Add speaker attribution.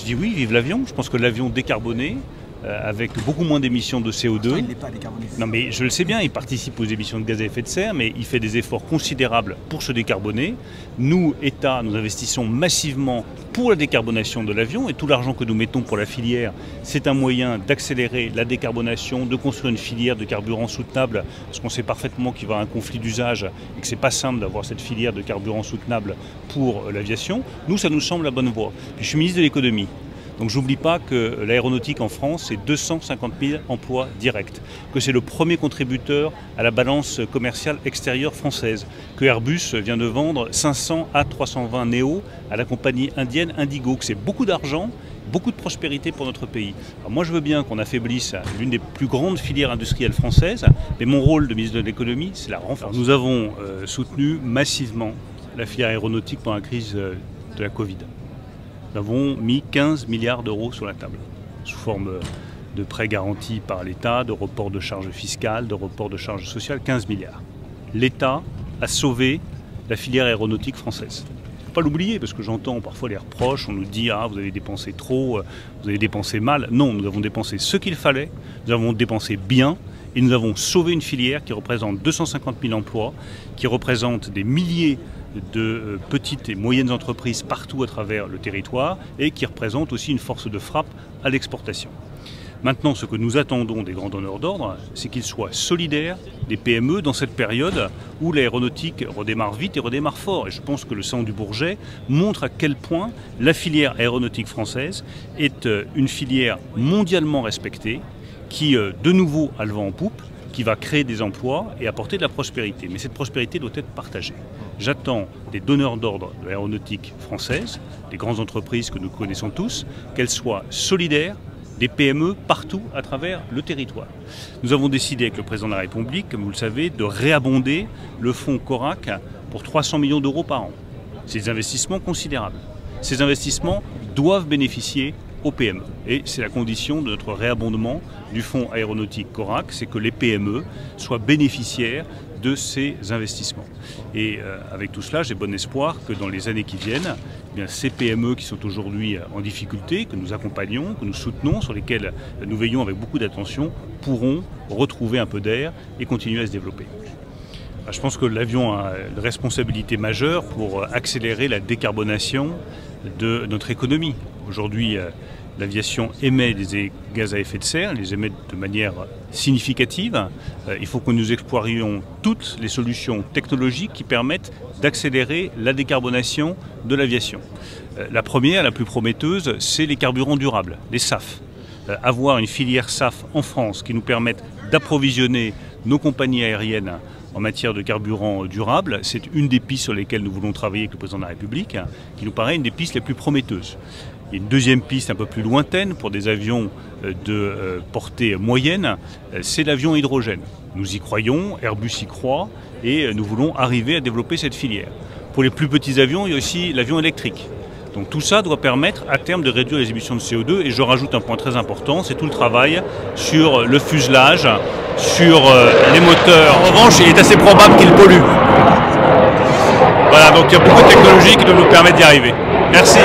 Speaker 1: Je dis oui, vive l'avion. Je pense que l'avion décarboné, avec beaucoup moins d'émissions de CO2.
Speaker 2: Il n'est pas décarboné.
Speaker 1: Non mais je le sais bien, il participe aux émissions de gaz à effet de serre, mais il fait des efforts considérables pour se décarboner. Nous, État, nous investissons massivement pour la décarbonation de l'avion et tout l'argent que nous mettons pour la filière, c'est un moyen d'accélérer la décarbonation, de construire une filière de carburant soutenable, parce qu'on sait parfaitement qu'il va y avoir un conflit d'usage et que c'est pas simple d'avoir cette filière de carburant soutenable pour l'aviation. Nous, ça nous semble la bonne voie. Puis je suis ministre de l'économie. Donc j'oublie pas que l'aéronautique en France, c'est 250 000 emplois directs, que c'est le premier contributeur à la balance commerciale extérieure française, que Airbus vient de vendre 500 A320 Neo à la compagnie indienne Indigo, que c'est beaucoup d'argent, beaucoup de prospérité pour notre pays. Alors moi je veux bien qu'on affaiblisse l'une des plus grandes filières industrielles françaises, mais mon rôle de ministre de l'économie, c'est la renforcer. Nous avons soutenu massivement la filière aéronautique pendant la crise de la Covid. Nous avons mis 15 milliards d'euros sur la table, sous forme de prêts garantis par l'État, de report de charges fiscales, de report de charges sociales, 15 milliards. L'État a sauvé la filière aéronautique française. Il ne faut pas l'oublier, parce que j'entends parfois les reproches, on nous dit « Ah, vous avez dépensé trop, vous avez dépensé mal ». Non, nous avons dépensé ce qu'il fallait, nous avons dépensé bien, et nous avons sauvé une filière qui représente 250 000 emplois, qui représente des milliers de petites et moyennes entreprises partout à travers le territoire et qui représente aussi une force de frappe à l'exportation. Maintenant, ce que nous attendons des grands donneurs d'ordre, c'est qu'ils soient solidaires des PME dans cette période où l'aéronautique redémarre vite et redémarre fort. Et je pense que le salon du Bourget montre à quel point la filière aéronautique française est une filière mondialement respectée qui, de nouveau, a le vent en poupe, qui va créer des emplois et apporter de la prospérité. Mais cette prospérité doit être partagée. J'attends des donneurs d'ordre de l'aéronautique française, des grandes entreprises que nous connaissons tous, qu'elles soient solidaires des PME partout à travers le territoire. Nous avons décidé avec le président de la République, comme vous le savez, de réabonder le fonds Corac pour 300 millions d'euros par an. C'est des investissements considérables. Ces investissements doivent bénéficier aux PME. Et c'est la condition de notre réabondement du fonds aéronautique Corac, c'est que les PME soient bénéficiaires de ces investissements. Et avec tout cela, j'ai bon espoir que dans les années qui viennent, eh bien, ces PME qui sont aujourd'hui en difficulté, que nous accompagnons, que nous soutenons, sur lesquelles nous veillons avec beaucoup d'attention, pourront retrouver un peu d'air et continuer à se développer. Je pense que l'avion a une responsabilité majeure pour accélérer la décarbonation de notre économie. Aujourd'hui, l'aviation émet des gaz à effet de serre, les émet de manière significative. Il faut que nous exploirions toutes les solutions technologiques qui permettent d'accélérer la décarbonation de l'aviation. La première, la plus prometteuse, c'est les carburants durables, les SAF. Avoir une filière SAF en France qui nous permette d'approvisionner nos compagnies aériennes en matière de carburant durable, c'est une des pistes sur lesquelles nous voulons travailler avec le président de la République, qui nous paraît une des pistes les plus prometteuses. Il y a une deuxième piste un peu plus lointaine pour des avions de portée moyenne, c'est l'avion hydrogène. Nous y croyons, Airbus y croit, et nous voulons arriver à développer cette filière. Pour les plus petits avions, il y a aussi l'avion électrique. Donc tout ça doit permettre à terme de réduire les émissions de CO2 et je rajoute un point très important, c'est tout le travail sur le fuselage, sur les moteurs. En revanche, il est assez probable qu'ils polluent. Voilà, donc il y a beaucoup de technologies qui doivent nous permettre d'y arriver. Merci.